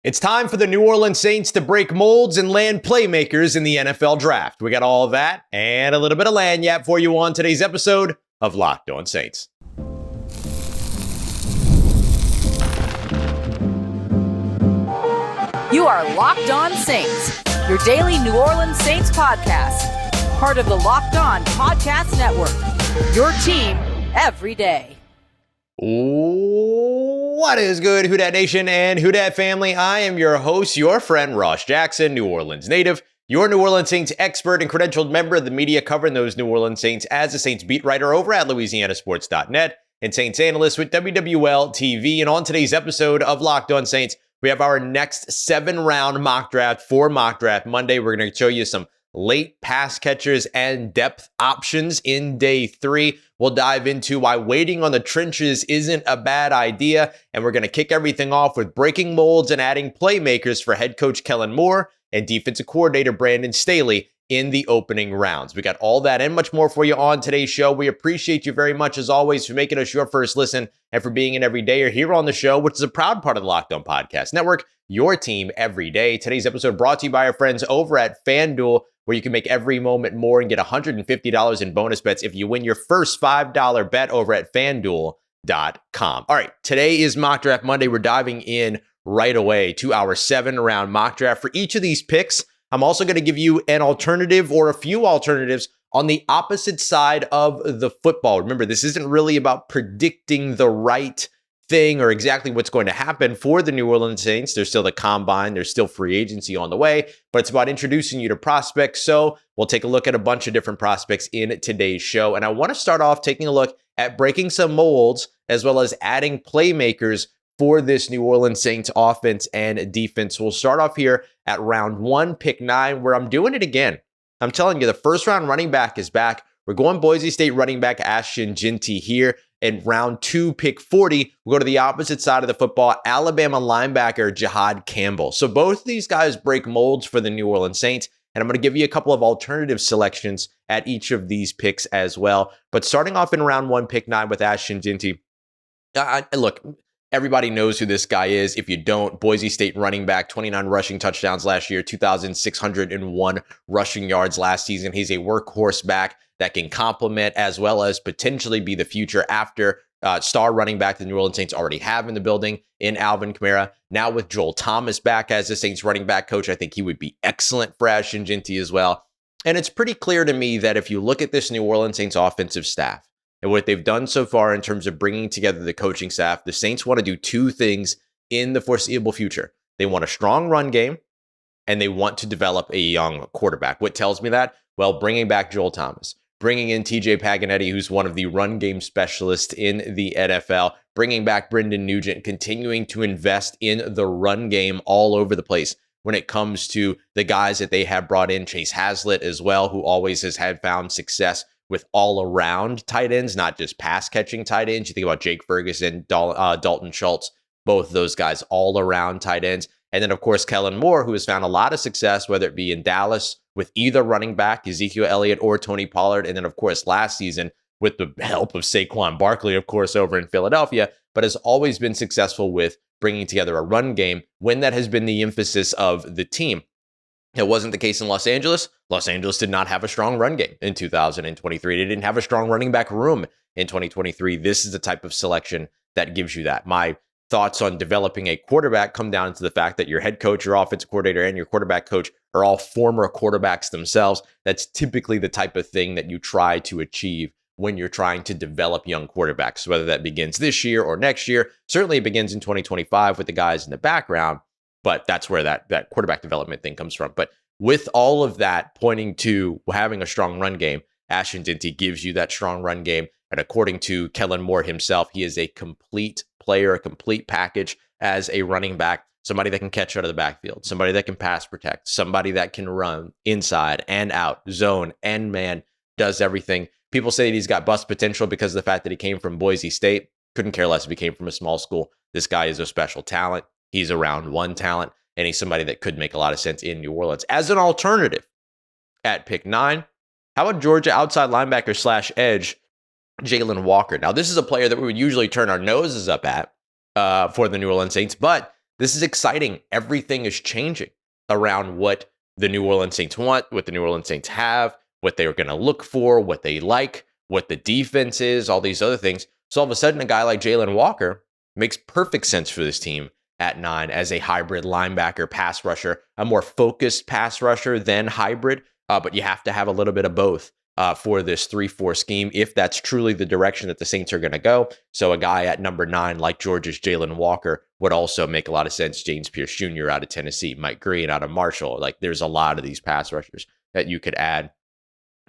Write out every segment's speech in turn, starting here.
It's time for the New Orleans Saints to break molds and land playmakers in the NFL draft. We got all of that and a little bit of lanyap for you on today's episode of Locked On Saints. You are Locked On Saints, your daily New Orleans Saints podcast. Part of the Locked On Podcast Network, your team every day. What is good, Who Dat Nation and Who Dat family? I am your host, your friend Ross Jackson, New Orleans native, your New Orleans Saints expert and credentialed member of the media covering those New Orleans Saints as a Saints beat writer over at LouisianaSports.net and Saints analyst with WWL TV. And on today's episode of Locked On Saints, we have our next 7-round mock draft for Mock Draft Monday. We're going to show you some late pass catchers and depth options in day 3. We'll dive into why waiting on the trenches isn't a bad idea. And we're going to kick everything off with breaking molds and adding playmakers for head coach Kellen Moore and defensive coordinator Brandon Staley in the opening rounds. We got all that and much more for you on today's show. We appreciate you very much, as always, for making us your first listen and for being an everydayer here on the show, which is a proud part of the Locked On Podcast Network, your team every day. Today's episode brought to you by our friends over at FanDuel, where you can make every moment more and get $150 in bonus bets if you win your first $5 bet over at FanDuel.com. All right, today is Mock Draft Monday. We're diving in right away to our 7-round mock draft. For each of these picks, I'm also going to give you an alternative or a few alternatives on the opposite side of the football. Remember, this isn't really about predicting the right thing or exactly what's going to happen for the New Orleans Saints. There's still the combine, there's still free agency on the way, but it's about introducing you to prospects. So we'll take a look at a bunch of different prospects in today's show. And I want to start off taking a look at breaking some molds as well as adding playmakers for this New Orleans Saints offense and defense. We'll start off here at round 1, pick 9, where I'm doing it again. I'm telling you, the first round running back is back. We're going Boise State running back Ashton Jeanty here. In round 2, pick 40, we'll go to the opposite side of the football, Alabama linebacker Jihaad Campbell. So both of these guys break molds for the New Orleans Saints, and I'm going to give you a couple of alternative selections at each of these picks as well. But starting off in round 1, pick 9 with Ashton Jeanty, look, everybody knows who this guy is. If you don't, Boise State running back, 29 rushing touchdowns last year, 2,601 rushing yards last season. He's a workhorse back that can complement as well as potentially be the future after star running back the New Orleans Saints already have in the building in Alvin Kamara. Now with Joel Thomas back as the Saints running back coach, I think he would be excellent for Ashton Jeanty as well. And it's pretty clear to me that if you look at this New Orleans Saints offensive staff and what they've done so far in terms of bringing together the coaching staff, the Saints want to do two things in the foreseeable future. They want a strong run game, and they want to develop a young quarterback. What tells me that? Well, bringing back Joel Thomas, bringing in TJ Paganetti, who's one of the run game specialists in the NFL, bringing back Brendan Nugent, continuing to invest in the run game all over the place when it comes to the guys that they have brought in. Chase Hazlitt as well, who always has had found success with all-around tight ends, not just pass-catching tight ends. You think about Jake Ferguson, Dalton Schultz, both those guys, all-around tight ends. And then, of course, Kellen Moore, who has found a lot of success, whether it be in Dallas with either running back, Ezekiel Elliott or Tony Pollard. And then, of course, last season with the help of Saquon Barkley, of course, over in Philadelphia, but has always been successful with bringing together a run game when that has been the emphasis of the team. It wasn't the case in Los Angeles. Los Angeles did not have a strong run game in 2023. They didn't have a strong running back room in 2023. This is the type of selection that gives you that. My thoughts on developing a quarterback come down to the fact that your head coach, your offensive coordinator, and your quarterback coach are all former quarterbacks themselves. That's typically the type of thing that you try to achieve when you're trying to develop young quarterbacks, whether that begins this year or next year. Certainly it begins in 2025 with the guys in the background, but that's where that quarterback development thing comes from. But with all of that pointing to having a strong run game, Ashton Jeanty gives you that strong run game. And according to Kellen Moore himself, he is a complete player, a complete package as a running back, somebody that can catch out of the backfield, somebody that can pass protect, somebody that can run inside and out, zone and man, does everything. People say that he's got bust potential because of the fact that he came from Boise State. Couldn't care less if he came from a small school. This guy is a special talent. He's a round one talent, and he's somebody that could make a lot of sense in New Orleans. As an alternative, at pick 9, how about Georgia outside linebacker / edge, Jalen Walker? Now, this is a player that we would usually turn our noses up at for the New Orleans Saints, but This is exciting. Everything is changing around what the New Orleans Saints want, what the New Orleans Saints have, what they're going to look for, what they like, what the defense is, all these other things. So all of a sudden, a guy like Jalen Walker makes perfect sense for this team at 9 as a hybrid linebacker, pass rusher, a more focused pass rusher than hybrid, but you have to have a little bit of both for this 3-4 scheme if that's truly the direction that the Saints are going to go. So a guy at number 9 like Georgia's Jalen Walker would also make a lot of sense. James Pierce Jr. out of Tennessee, Mike Green out of Marshall. Like there's a lot of these pass rushers that you could add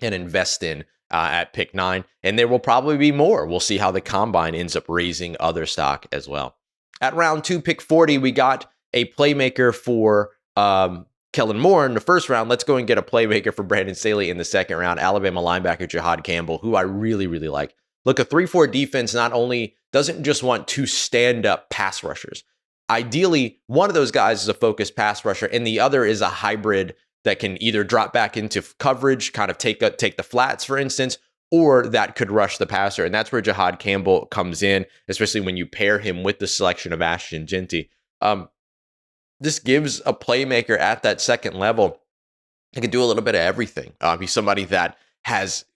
and invest in at pick 9. And there will probably be more. We'll see how the combine ends up raising other stock as well. At round 2, pick 40, we got a playmaker for Kellen Moore in the first round. Let's go and get a playmaker for Brandon Staley in the second round. Alabama linebacker Jihaad Campbell, who I really, really like. Look, a 3-4 defense not only doesn't just want 2 stand-up pass rushers. Ideally, one of those guys is a focused pass rusher, and the other is a hybrid that can either drop back into coverage, kind of take the flats, for instance, or that could rush the passer. And that's where Jihaad Campbell comes in, especially when you pair him with the selection of Ashton Jeanty. This gives a playmaker at that second level. He can do a little bit of everything. He's somebody that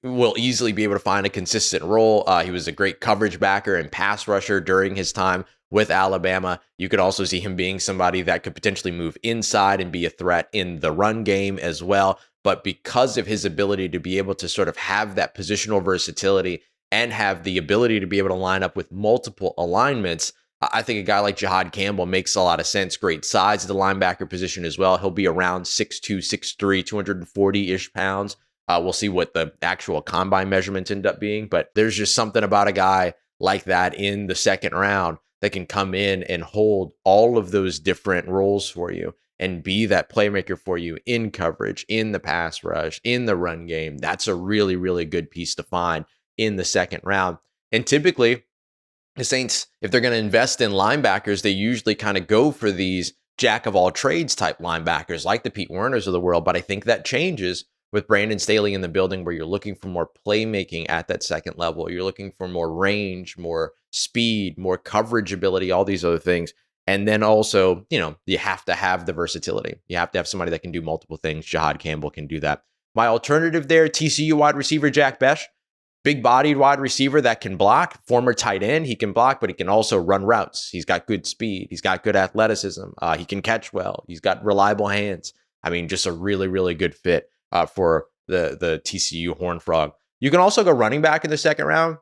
will easily be able to find a consistent role. He was a great coverage backer and pass rusher during his time with Alabama. You could also see him being somebody that could potentially move inside and be a threat in the run game as well. But because of his ability to be able to sort of have that positional versatility and have the ability to be able to line up with multiple alignments, I think a guy like Jihaad Campbell makes a lot of sense. Great size at the linebacker position as well. He'll be around 6'2", 6'3", 240-ish pounds. We'll see what the actual combine measurements end up being, but there's just something about a guy like that in the second round that can come in and hold all of those different roles for you and be that playmaker for you in coverage, in the pass rush, in the run game. That's a really, really good piece to find in the second round. And typically, the Saints, if they're going to invest in linebackers, they usually kind of go for these jack of all trades type linebackers like the Pete Werners of the world. But I think that changes with Brandon Staley in the building, where you're looking for more playmaking at that second level. You're looking for more range, more speed, more coverage ability, all these other things. And then also, you have to have the versatility. You have to have somebody that can do multiple things. Jihaad Campbell can do that. My alternative there, TCU wide receiver Jack Besh. Big-bodied wide receiver that can block, former tight end. He can block, but he can also run routes. He's got good speed. He's got good athleticism. He can catch well. He's got reliable hands. I mean, just a really, really good fit for the TCU Horned Frog. You can also go running back in the second round.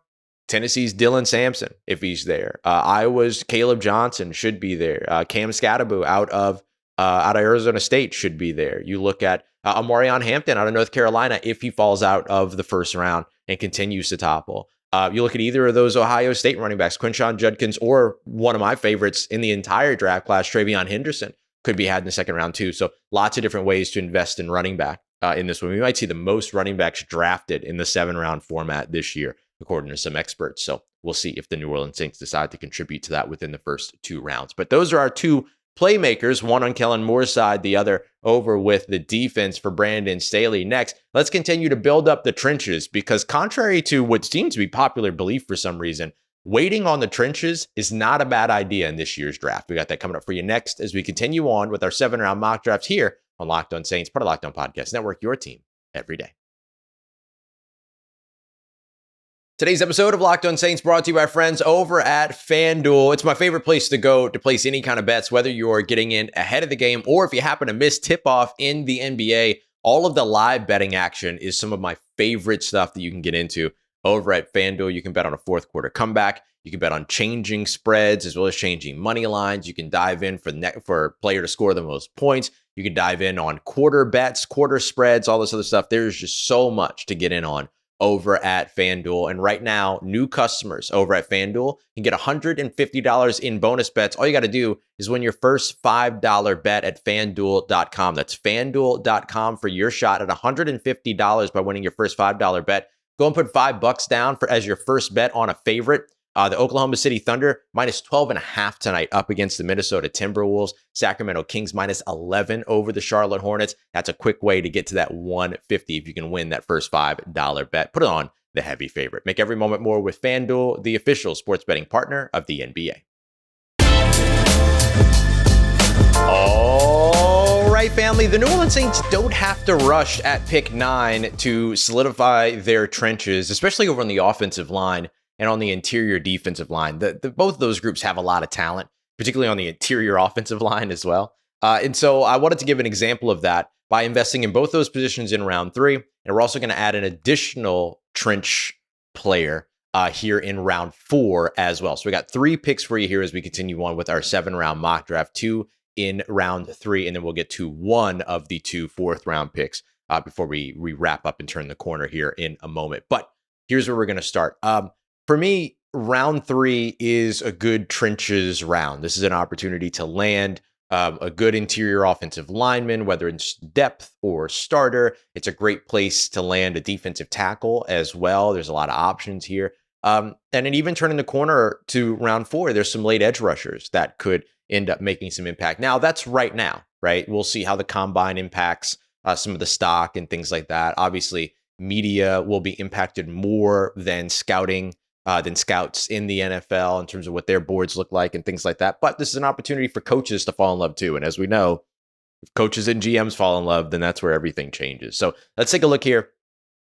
Tennessee's Dylan Sampson, if he's there. Iowa's Caleb Johnson should be there. Cam Scatterbo out of Arizona State should be there. You look at Amarion Hampton out of North Carolina if he falls out of the first round and continues to topple. You look at either of those Ohio State running backs, Quinshon Judkins, or one of my favorites in the entire draft class, Travion Henderson, could be had in the second round too. So lots of different ways to invest in running back in this one. We might see the most running backs drafted in the 7-round format this year, according to some experts. So we'll see if the New Orleans Saints decide to contribute to that within the first 2 rounds. But those are our 2 playmakers, one on Kellen Moore's side, the other over with the defense for Brandon Staley. Next, let's continue to build up the trenches, because contrary to what seems to be popular belief for some reason, waiting on the trenches is not a bad idea in this year's draft. We got that coming up for you next as we continue on with our 7-round mock drafts here on Locked On Saints, part of Locked On Podcast Network, your team every day. Today's episode of Locked On Saints brought to you by friends over at FanDuel. It's my favorite place to go to place any kind of bets, whether you're getting in ahead of the game or if you happen to miss tip-off in the NBA. All of the live betting action is some of my favorite stuff that you can get into over at FanDuel. You can bet on a fourth quarter comeback. You can bet on changing spreads as well as changing money lines. You can dive in for a player to score the most points. You can dive in on quarter bets, quarter spreads, all this other stuff. There's just so much to get in on over at FanDuel. And right now, new customers over at FanDuel can get $150 in bonus bets. All you got to do is win your first $5 bet at FanDuel.com. That's FanDuel.com for your shot at $150 by winning your first $5 bet. Go and put $5 down as your first bet on a favorite. The Oklahoma City Thunder minus 12.5 tonight up against the Minnesota Timberwolves. Sacramento Kings minus 11 over the Charlotte Hornets. That's a quick way to get to that 150 if you can win that first $5 bet. Put it on the heavy favorite. Make every moment more with FanDuel, the official sports betting partner of the NBA. All right, family. The New Orleans Saints don't have to rush at pick 9 to solidify their trenches, especially over on the offensive line and on the interior defensive line. Both of those groups have a lot of talent, particularly on the interior offensive line as well. And so I wanted to give an example of that by investing in both those positions in round 3. And we're also going to add an additional trench player here in round 4 as well. So we got 3 picks for you here as we continue on with our 7-round mock draft, 2 in round 3, and then we'll get to 1 of the 2 4th-round picks before we wrap up and turn the corner here in a moment. But here's where we're going to start. For me, round 3 is a good trenches round. This is an opportunity to land a good interior offensive lineman, whether it's depth or starter. It's a great place to land a defensive tackle as well. There's a lot of options here. And then even turning the corner to round 4, there's some late edge rushers that could end up making some impact. Now, that's right now, right? We'll see how the combine impacts some of the stock and things like that. Obviously, media will be impacted more than scouting, than scouts in the NFL in terms of what their boards look like and things like that. But this is an opportunity for coaches to fall in love too. And as we know, if coaches and GMs fall in love, then that's where everything changes. So let's take a look here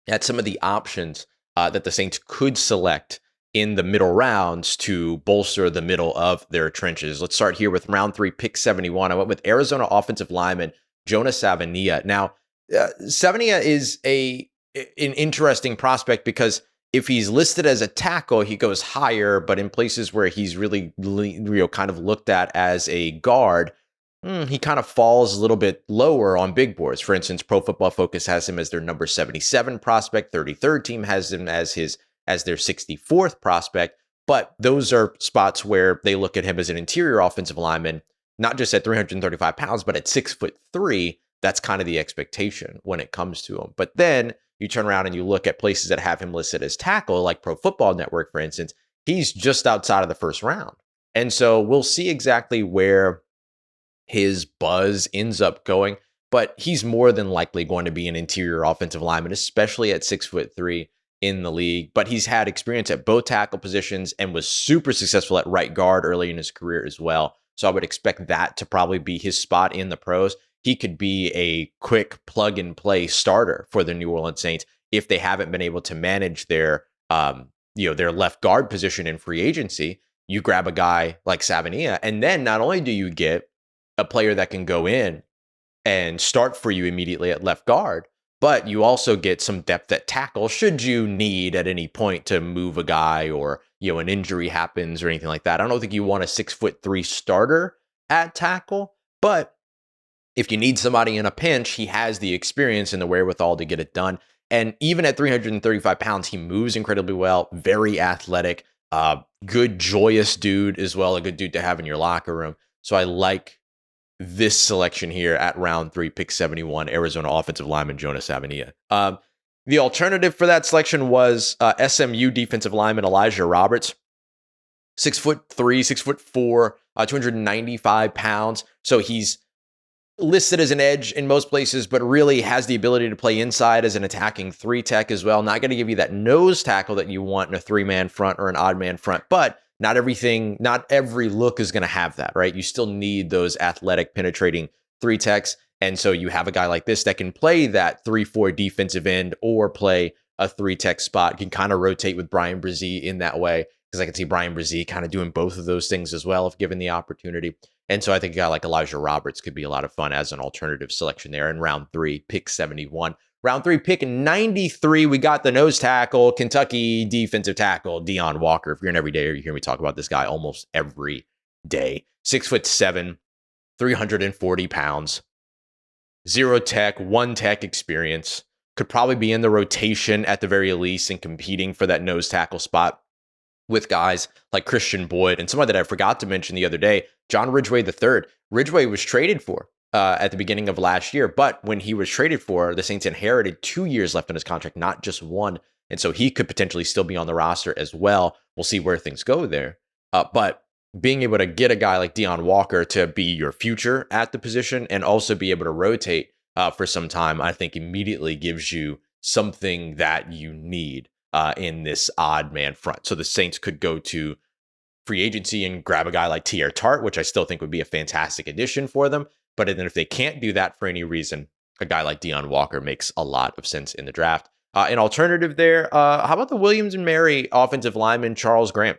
at some of the options that the Saints could select in the middle rounds to bolster the middle of their trenches. Let's start here with round 3, pick 71. I went with Arizona offensive lineman Jonah Savaiinaea. Now, Savaiinaea is an interesting prospect because if he's listed as a tackle, he goes higher, but in places where he's really kind of looked at as a guard, he kind of falls a little bit lower on big boards. For instance, Pro Football Focus has him as their number 77 prospect. 33rd team has him as their 64th prospect. But those are spots where they look at him as an interior offensive lineman, not just at 335 pounds, but at 6'3". That's kind of the expectation when it comes to him. But then you turn around and you look at places that have him listed as tackle, like Pro Football Network, for instance, he's just outside of the first round. And so we'll see exactly where his buzz ends up going, but he's more than likely going to be an interior offensive lineman, especially at 6'3" in the league. But he's had experience at both tackle positions and was super successful at right guard early in his career as well. So I would expect that to probably be his spot in the pros. He could be a quick plug and play starter for the New Orleans Saints if they haven't been able to manage their left guard position in free agency. You grab a guy like Savaiinaea, and then not only do you get a player that can go in and start for you immediately at left guard, but you also get some depth at tackle should you need at any point to move a guy or, an injury happens or anything like that. I don't think you want a 6'3" starter at tackle, but if you need somebody in a pinch, he has the experience and the wherewithal to get it done. And even at 335 pounds, he moves incredibly well, very athletic, good, joyous dude as well, a good dude to have in your locker room. So I like this selection here at round 3, pick 71, Arizona offensive lineman Jonah Savaiinaea. The alternative for that selection was SMU defensive lineman Elijah Roberts, 6'3", 6'4", 295 pounds. So he's listed as an edge in most places, but really has the ability to play inside as an attacking 3 tech as well. Not going to give you that nose tackle that you want in a 3-man front or an odd man front, but not every look is going to have that, right? You still need those athletic penetrating 3 techs. And so you have a guy like this that can play that 3-4 defensive end or play a 3 tech spot, can kind of rotate with Brian Brzee in that way. Because I can see Brian Brzee kind of doing both of those things as well if given the opportunity. And so I think a guy like Elijah Roberts could be a lot of fun as an alternative selection there in round 3, pick 71. Round 3, pick 93, we got the nose tackle, Kentucky defensive tackle, Deon Walker. If you're an everydayer, you hear me talk about this guy almost every day. 6'7", 340 pounds, 0 tech, 1 tech experience. Could probably be in the rotation at the very least and competing for that nose tackle spot with guys like Christian Boyd and someone that I forgot to mention the other day, John Ridgway III. Ridgway was traded for at the beginning of last year, but when he was traded for, the Saints inherited 2 years left on his contract, not just 1. And so he could potentially still be on the roster as well. We'll see where things go there. But being able to get a guy like Deon Walker to be your future at the position and also be able to rotate for some time, I think immediately gives you something that you need in this odd man front. So the Saints could go to free agency and grab a guy like T.R. Tart, which I still think would be a fantastic addition for them. But then if they can't do that for any reason, a guy like Deion Walker makes a lot of sense in the draft. An alternative there, how about the Williams and Mary offensive lineman Charles Graham?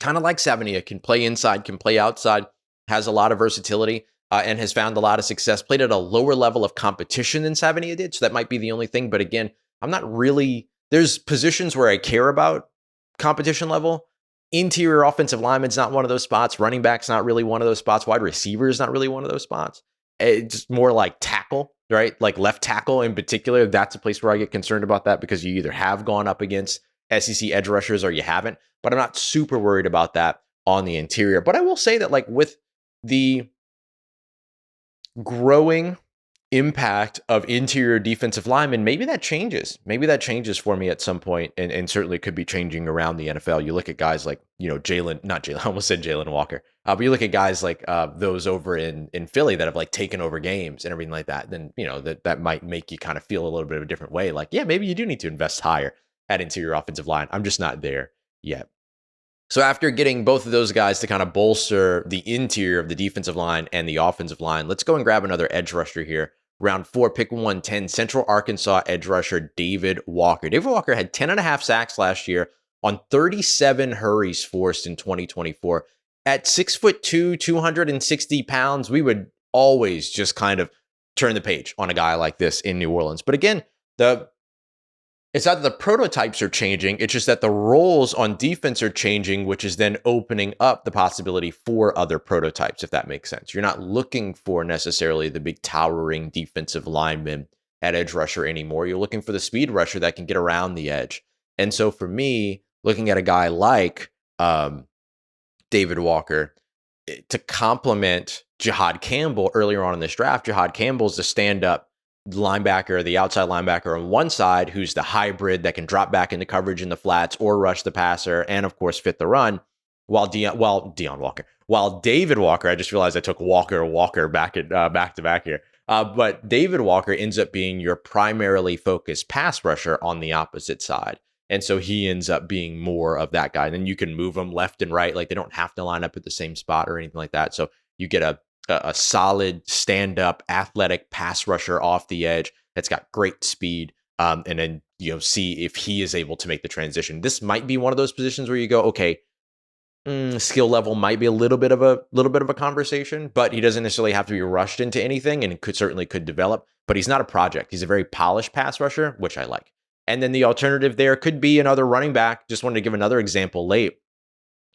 Kind of like Savania, can play inside, can play outside, has a lot of versatility, and has found a lot of success. Played at a lower level of competition than Savania did, so that might be the only thing. But again, I'm not really, there's positions where I care about competition level. Interior offensive lineman's not one of those spots. Running back's not really one of those spots. Wide receiver is not really one of those spots. It's more like tackle, right? Like left tackle in particular. That's a place where I get concerned about that because you either have gone up against SEC edge rushers or you haven't. But I'm not super worried about that on the interior. But I will say that like with the growing impact of interior defensive linemen, maybe that changes. Maybe that changes for me at some point, and certainly could be changing around the NFL. You look at guys like, I almost said Jalen Walker, but you look at guys like those over in Philly that have like taken over games and everything like that, then, that might make you kind of feel a little bit of a different way. Like, yeah, maybe you do need to invest higher at interior offensive line. I'm just not there yet. So after getting both of those guys to kind of bolster the interior of the defensive line and the offensive line, let's go and grab another edge rusher here. Round 4, pick 110, Central Arkansas edge rusher David Walker. David Walker had 10.5 sacks last year on 37 hurries forced in 2024. At 6'2", 260 pounds, we would always just kind of turn the page on a guy like this in New Orleans. But again, it's not that the prototypes are changing, it's just that the roles on defense are changing, which is then opening up the possibility for other prototypes, if that makes sense. You're not looking for necessarily the big towering defensive lineman at edge rusher anymore. You're looking for the speed rusher that can get around the edge. And so for me, looking at a guy like David Walker, to complement Jihaad Campbell earlier on in this draft, Jihaad Campbell's the stand-up linebacker, the outside linebacker on one side, who's the hybrid that can drop back into coverage in the flats or rush the passer and of course fit the run, while David Walker, I just realized I took Walker back to back here, but David Walker ends up being your primarily focused pass rusher on the opposite side. And so he ends up being more of that guy. And then you can move them left and right, like they don't have to line up at the same spot or anything like that. So you get a solid stand-up athletic pass rusher off the edge that's got great speed, and then see if he is able to make the transition. This might be one of those positions where you go, okay, skill level might be a little bit of a conversation, but he doesn't necessarily have to be rushed into anything, and could develop. But he's not a project. He's a very polished pass rusher, which I like. And then the alternative there could be another running back. Just wanted to give another example late.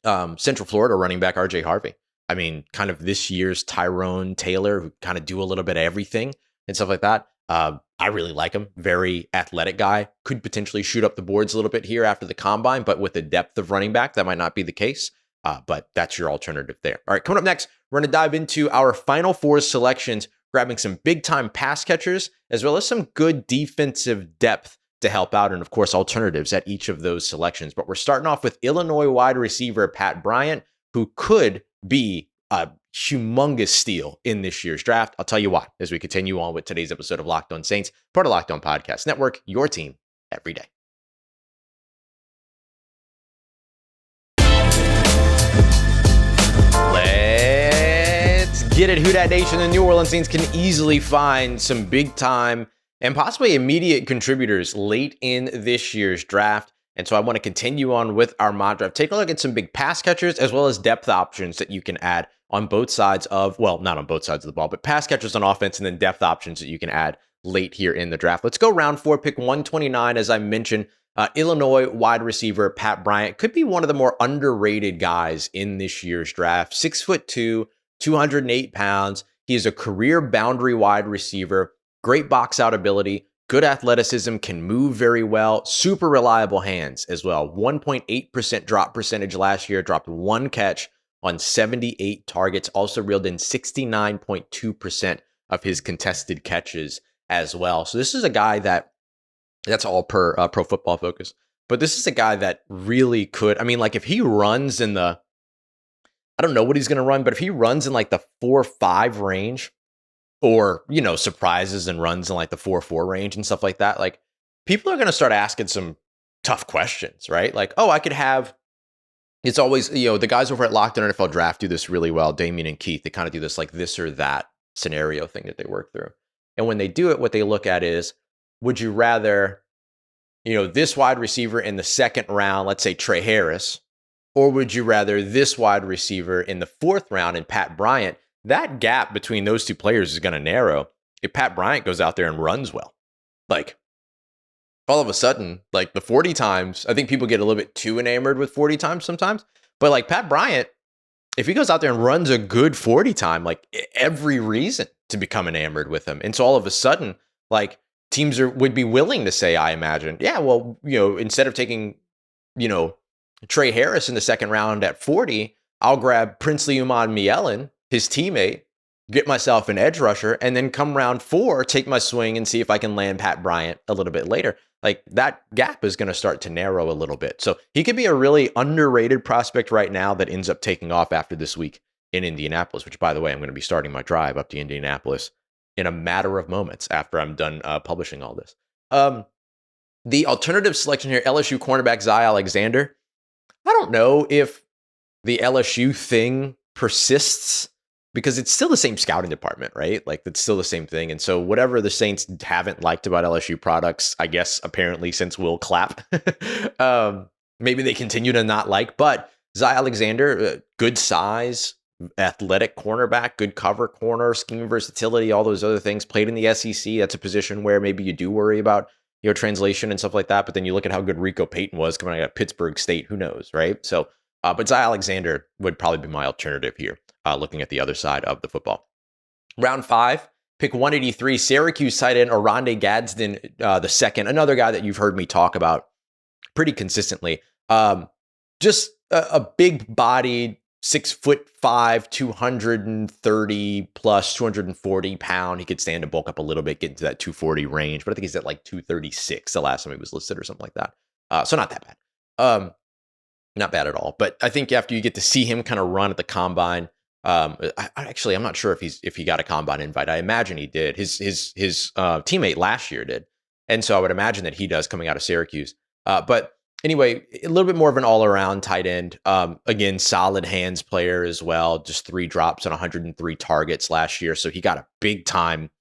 Central Florida running back RJ Harvey. I mean, kind of this year's Tyrone Taylor, who kind of do a little bit of everything and stuff like that. I really like him. Very athletic guy. Could potentially shoot up the boards a little bit here after the combine, but with the depth of running back, that might not be the case. But that's your alternative there. All right, coming up next, we're going to dive into our Final Four selections, grabbing some big-time pass catchers, as well as some good defensive depth to help out, and of course, alternatives at each of those selections. But we're starting off with Illinois wide receiver Pat Bryant, who could be a humongous steal in this year's draft. I'll tell you why as we continue on with today's episode of Locked On Saints, part of Locked On Podcast Network, your team every day. Let's get it. Who Dat Nation? The New Orleans Saints can easily find some big time and possibly immediate contributors late in this year's draft. And so I want to continue on with our mock draft. Take a look at some big pass catchers as well as depth options that you can add on both sides of, well, not on both sides of the ball, but pass catchers on offense and then depth options that you can add late here in the draft. Let's go round 4, pick 129. As I mentioned, Illinois wide receiver Pat Bryant could be one of the more underrated guys in this year's draft. 6'2", 208 pounds. He is a career boundary wide receiver, great box out ability, good athleticism, can move very well, super reliable hands as well. 1.8% drop percentage last year, dropped one catch on 78 targets, also reeled in 69.2% of his contested catches as well. So this is a guy that's all per Pro Football Focus, but this is a guy that really could, I mean, like if he runs in the, I don't know what he's going to run, but if he runs in like the 4.5 range, or, surprises and runs in like the 4.4 range and stuff like that, like people are going to start asking some tough questions, right? Like, oh, I could have it's always, the guys over at Locked On NFL Draft do this really well. Damien and Keith, they kind of do this like this or that scenario thing that they work through. And when they do it, what they look at is, would you rather, this wide receiver in the second round, let's say Trey Harris, or would you rather this wide receiver in the fourth round and Pat Bryant? That gap between those two players is going to narrow if Pat Bryant goes out there and runs well. Like, all of a sudden, like the 40 times, I think people get a little bit too enamored with 40 times sometimes. But like Pat Bryant, if he goes out there and runs a good 40 time, like every reason to become enamored with him. And so all of a sudden, like teams would be willing to say, I imagine, yeah, well, instead of taking, Trey Harris in the second round at 40, I'll grab Princely Uman-Mielen, his teammate, get myself an edge rusher, and then come round 4, take my swing and see if I can land Pat Bryant a little bit later. Like that gap is going to start to narrow a little bit. So he could be a really underrated prospect right now that ends up taking off after this week in Indianapolis, which, by the way, I'm going to be starting my drive up to Indianapolis in a matter of moments after I'm done publishing all this. The alternative selection here, LSU cornerback Zy Alexander. I don't know if the LSU thing persists, because it's still the same scouting department, right? Like it's still the same thing. And so whatever the Saints haven't liked about LSU products, I guess apparently since Will Clapp, maybe they continue to not like. But Zy Alexander, good size, athletic cornerback, good cover corner, scheme versatility, all those other things. Played in the SEC. That's a position where maybe you do worry about translation and stuff like that. But then you look at how good Rico Payton was coming out of Pittsburgh State. Who knows, right? So, but Zy Alexander would probably be my alternative here. Looking at the other side of the football. Round 5, pick 183, Syracuse tight end Oronde Gadsden the second, another guy that you've heard me talk about pretty consistently. Just a big-bodied, 6'5", 230 plus, 240 pound. He could stand to bulk up a little bit, get into that 240 range, but I think he's at like 236 the last time he was listed or something like that. So not that bad. Not bad at all. But I think after you get to see him kind of run at the combine, I'm not sure if he got a combine invite. I imagine he did. His teammate last year did, and so I would imagine that he does coming out of Syracuse. But anyway, a little bit more of an all-around tight end. Again, solid hands player as well. Just 3 drops on 103 targets last year, so he got a big time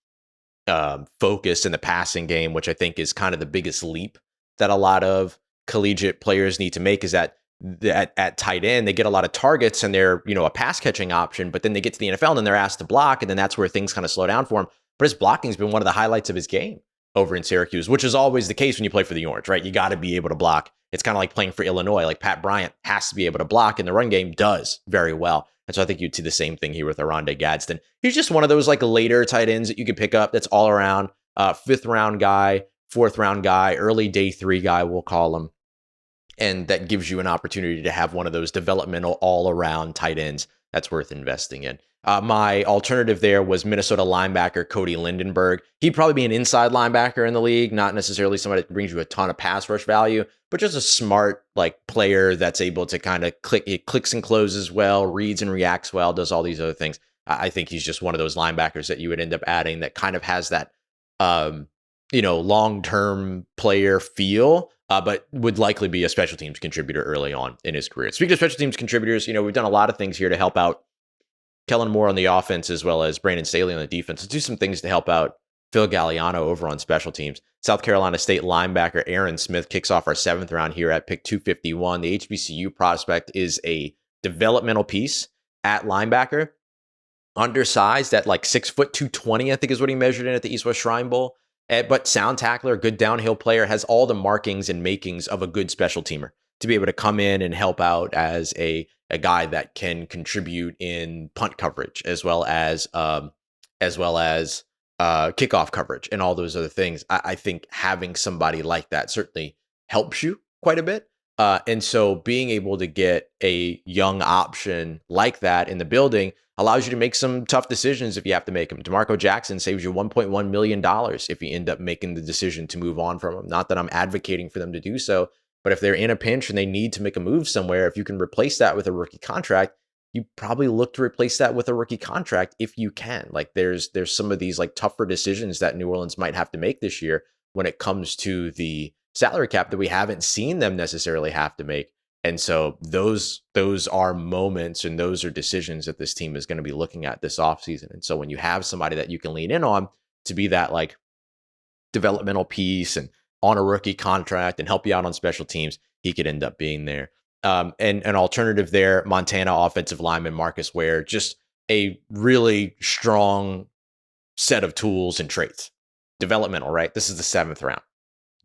focus in the passing game, which I think is kind of the biggest leap that a lot of collegiate players need to make. Is that at tight end, they get a lot of targets and they're, a pass catching option, but then they get to the NFL and then they're asked to block. And then that's where things kind of slow down for him. But his blocking has been one of the highlights of his game over in Syracuse, which is always the case when you play for the Orange, right? You got to be able to block. It's kind of like playing for Illinois. Like Pat Bryant has to be able to block, and the run game does very well. And so I think you'd see the same thing here with Oronde Gadsden. He's just one of those like later tight ends that you could pick up that's all around, 5th round guy, 4th round guy, early day 3 guy, we'll call him. And that gives you an opportunity to have one of those developmental all-around tight ends that's worth investing in. My alternative there was Minnesota linebacker Cody Lindenberg. He'd probably be an inside linebacker in the league, not necessarily somebody that brings you a ton of pass rush value, but just a smart player that's able to kind of clicks and closes well, reads and reacts well, does all these other things. I think he's just one of those linebackers that you would end up adding that kind of has that long-term player feel, but would likely be a special teams contributor early on in his career. Speaking of special teams contributors, we've done a lot of things here to help out Kellen Moore on the offense as well as Brandon Staley on the defense. Let's do some things to help out Phil Galliano over on special teams. South Carolina State linebacker Aaron Smith kicks off our 7th round here at pick 251. The HBCU prospect is a developmental piece at linebacker. Undersized at 6 foot 220, I think is what he measured in at the East West Shrine Bowl. But sound tackler, good downhill player, has all the markings and makings of a good special teamer to be able to come in and help out as a guy that can contribute in punt coverage as well as kickoff coverage and all those other things. I think having somebody like that certainly helps you quite a bit. And so being able to get a young option like that in the building allows you to make some tough decisions if you have to make them. DeMarco Jackson saves you $1.1 million if you end up making the decision to move on from him. Not that I'm advocating for them to do so, but if they're in a pinch and they need to make a move somewhere, if you can replace that with a rookie contract, you probably look to replace that with a rookie contract if you can. There's some of these tougher decisions that New Orleans might have to make this year when it comes to the salary cap that we haven't seen them necessarily have to make And so those are moments and those are decisions that this team is going to be looking at this offseason. And so when you have somebody that you can lean in on to be that like developmental piece and on a rookie contract and help you out on special teams, he could end up being there. And an alternative there, Montana offensive lineman Marcus Ware, just a really strong set of tools and traits. Developmental, right? This is the 7th round.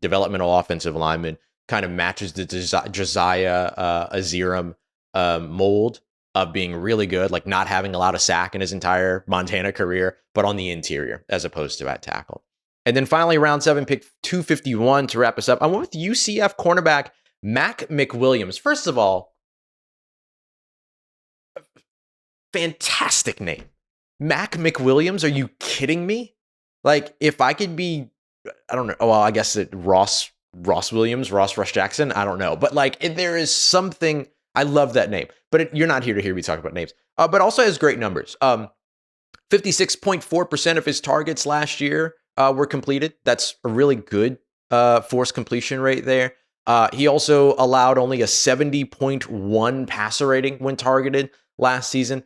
Developmental offensive lineman, kind of matches the Josiah Aziram mold of being really good, like not having allowed a sack in his entire Montana career, but on the interior as opposed to at tackle. And then finally, round 7, pick 251 to wrap us up. I went with UCF cornerback Mac McWilliams. First of all, fantastic name. Mac McWilliams, are you kidding me? Like, if I could be, I don't know, well, I guess Ross Williams, Rush Jackson, I don't know. But like, there is something, I love that name. But you're not here to hear me talk about names. But also has great numbers. 56.4% of his targets last year were completed. That's a really good force completion rate there. He also allowed only a 70.1 passer rating when targeted last season.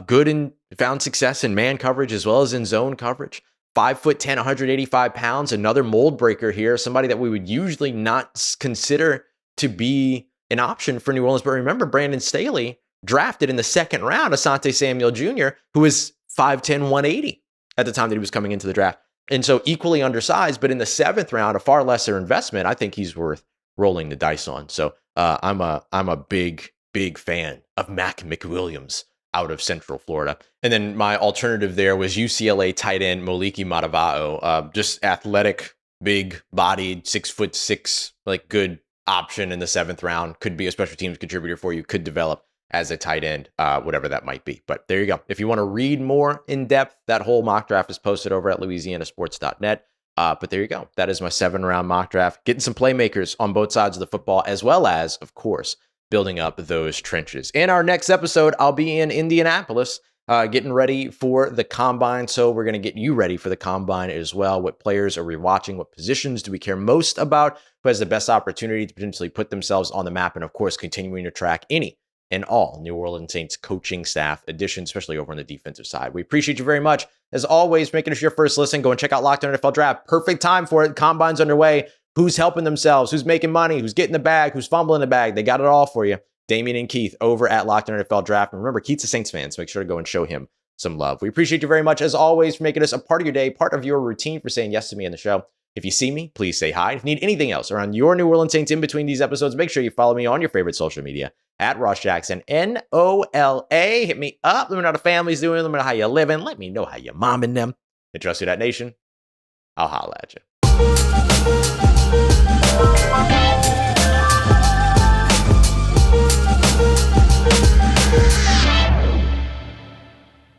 Good and found success in man coverage as well as in zone coverage. 5'10", 185 pounds, another mold breaker here, somebody that we would usually not consider to be an option for New Orleans. But remember, Brandon Staley drafted in the 2nd round Asante Samuel Jr., who was 5'10", 180 at the time that he was coming into the draft. And so equally undersized, but in the 7th round, a far lesser investment. I think he's worth rolling the dice on. So I'm a big fan of Mac McWilliams out of Central Florida. And then my alternative there was UCLA tight end Moliki Matavao, just athletic, big bodied, 6'6", like good option in the 7th round. Could be a special teams contributor for you, could develop as a tight end, whatever that might be. But there you go. If you want to read more in depth, that whole mock draft is posted over at louisianasports.net. But there you go. That is my 7-round mock draft. Getting some playmakers on both sides of the football, as well as, of course, building up those trenches. In our next episode, I'll be in Indianapolis getting ready for the Combine. So we're going to get you ready for the Combine as well. What players are we watching? What positions do we care most about? Who has the best opportunity to potentially put themselves on the map? And of course, continuing to track any and all New Orleans Saints coaching staff additions, especially over on the defensive side. We appreciate you very much. As always, making us your first listen. Go and check out Locked On NFL Draft. Perfect time for it. Combine's underway. Who's helping themselves? Who's making money? Who's getting the bag? Who's fumbling the bag? They got it all for you. Damian and Keith over at Locked On NFL Draft. And remember, Keith's a Saints fan, so make sure to go and show him some love. We appreciate you very much, as always, for making us a part of your day, part of your routine, for saying yes to me in the show. If you see me, please say hi. If you need anything else around your New Orleans Saints in between these episodes, make sure you follow me on your favorite social media at Ross Jackson, NOLA. Hit me up. Let me know how the family's doing. Let me know how you're living. Let me know how you're momming them. And trust Who Dat Nation, I'll holla at you.